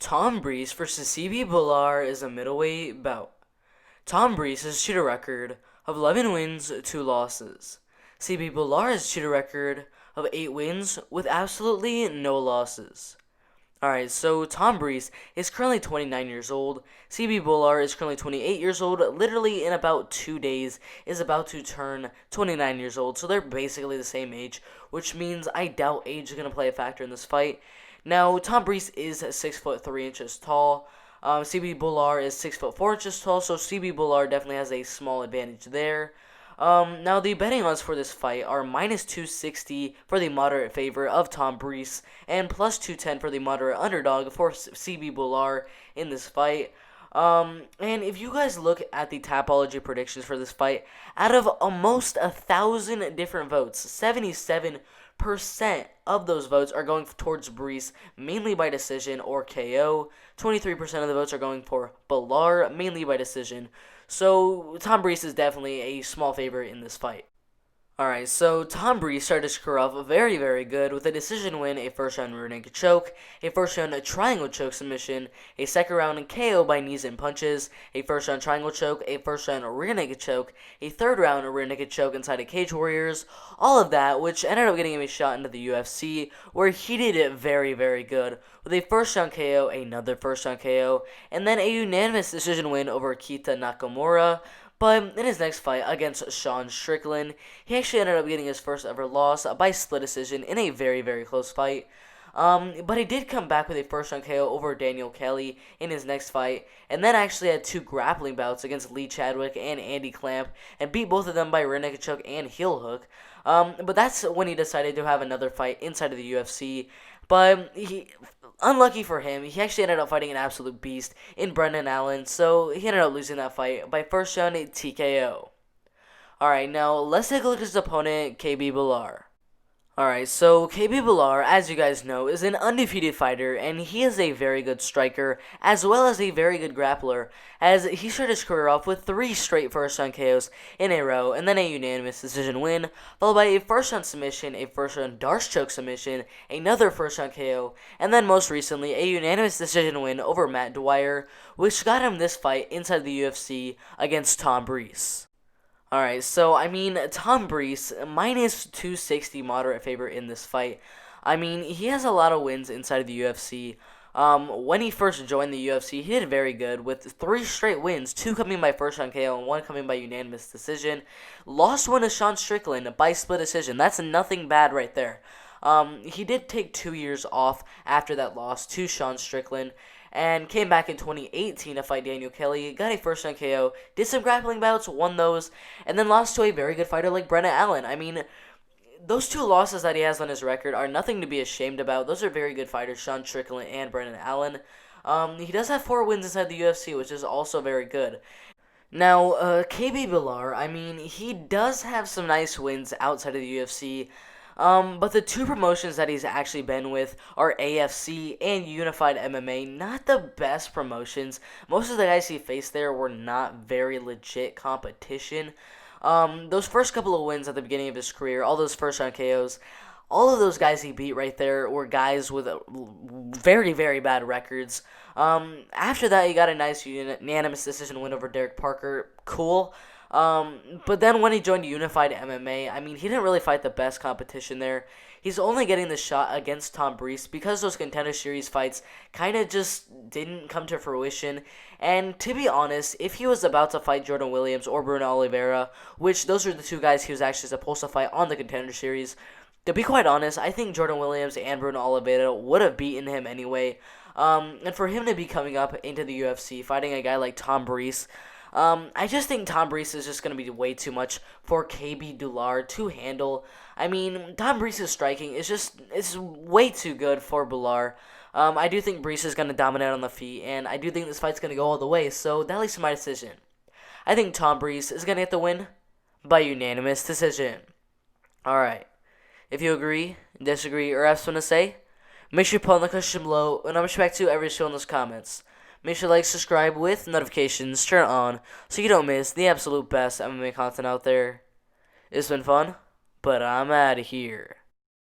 Tom Breese versus CB Bhullar is a middleweight bout. Tom Breese has a shooter record of 11 wins, 2 losses. CB Bhullar has a shooter record of 8 wins with absolutely no losses. Alright, so Tom Breese is currently 29 years old. CB Bhullar is currently 28 years old. Literally in about 2 days is about to turn 29 years old. So they're basically the same age, which means I doubt age is going to play a factor in this fight. Now, Tom Breese is 6'3" tall. CB Bhullar is 6'4" tall, so CB Bhullar definitely has a small advantage there. Now, the betting odds for this fight are minus 260 for the moderate favor of Tom Breese and plus 210 for the moderate underdog for CB Bhullar in this fight. And if you guys look at the Tapology predictions for this fight, out of almost 1,000 different votes, 77% of those votes are going towards Breese, mainly by decision or KO. 23% of the votes are going for Bhullar, mainly by decision. So Tom Breese is definitely a small favorite in this fight. Alright, so Tom Breese started to screw off very, very good with a decision win, a first-round rear naked choke, a first-round triangle choke submission, a second-round KO by knees and punches, a first-round triangle choke, a first-round rear naked choke, a third-round rear naked choke inside of Cage Warriors, all of that, which ended up getting him a shot into the UFC, where he did it very, very good, with a first-round KO, another first-round KO, and then a unanimous decision win over Kita Nakamura. But in his next fight against Sean Strickland, he actually ended up getting his first ever loss by split decision in a very, very close fight. But he did come back with a first-round KO over Daniel Kelly in his next fight, and then actually had 2 grappling bouts against Lee Chadwick and Andy Clamp, and beat both of them by rear naked choke and heel hook. But that's when he decided to have another fight inside of the UFC. But unlucky for him, he actually ended up fighting an absolute beast in Brendan Allen, so he ended up losing that fight by first round TKO. Alright, now let's take a look at his opponent, KB Bhullar. Alright, so KB Bhullar, as you guys know, is an undefeated fighter, and he is a very good striker, as well as a very good grappler, as he started his career off with 3 straight first-round KOs in a row, and then a unanimous decision win, followed by a first-round submission, a first-round Darce choke submission, another first-round KO, and then most recently, a unanimous decision win over Matt Dwyer, which got him this fight inside the UFC against Tom Breese. Alright, so, Tom Breese, minus 260 moderate favorite in this fight. He has a lot of wins inside of the UFC. When he first joined the UFC, he did very good with 3 straight wins, 2 coming by first-round KO and 1 coming by unanimous decision. Lost one to Sean Strickland by split decision. That's nothing bad right there. He did take 2 years off after that loss to Sean Strickland, and came back in 2018 to fight Daniel Kelly, got a first-round KO, did some grappling bouts, won those, and then lost to a very good fighter like Brendan Allen. Those 2 losses that he has on his record are nothing to be ashamed about. Those are very good fighters, Sean Strickland and Brendan Allen. He does have 4 wins inside the UFC, which is also very good. Now, KB Bhullar, he does have some nice wins outside of the UFC, but the 2 promotions that he's actually been with are AFC and Unified MMA. Not the best promotions. Most of the guys he faced there were not very legit competition. Those first couple of wins at the beginning of his career, all those first-round KOs, all of those guys he beat right there were guys with very, very bad records. After that, he got a nice unanimous decision win over Derek Parker. Cool. But then when he joined Unified MMA, he didn't really fight the best competition there. He's only getting the shot against Tom Breese because those Contender Series fights kind of just didn't come to fruition. And to be honest, if he was about to fight Jordan Williams or Bruno Oliveira, which those are the 2 guys he was actually supposed to fight on the Contender Series, to be quite honest, I think Jordan Williams and Bruno Oliveira would have beaten him anyway. And for him to be coming up into the UFC, fighting a guy like Tom Breese, I just think Tom Breese is just going to be way too much for KB Bhullar to handle. Tom Breese's striking is way too good for Bhullar. I do think Breese is going to dominate on the feet, and I do think this fight's going to go all the way, so that leads to my decision. I think Tom Breese is going to get the win by unanimous decision. Alright, if you agree, disagree, or have something to say, make sure you put in the question below, and I'll respect to every single in those comments. Make sure to like, subscribe with notifications, turn it on, so you don't miss the absolute best MMA content out there. It's been fun, but I'm out of here.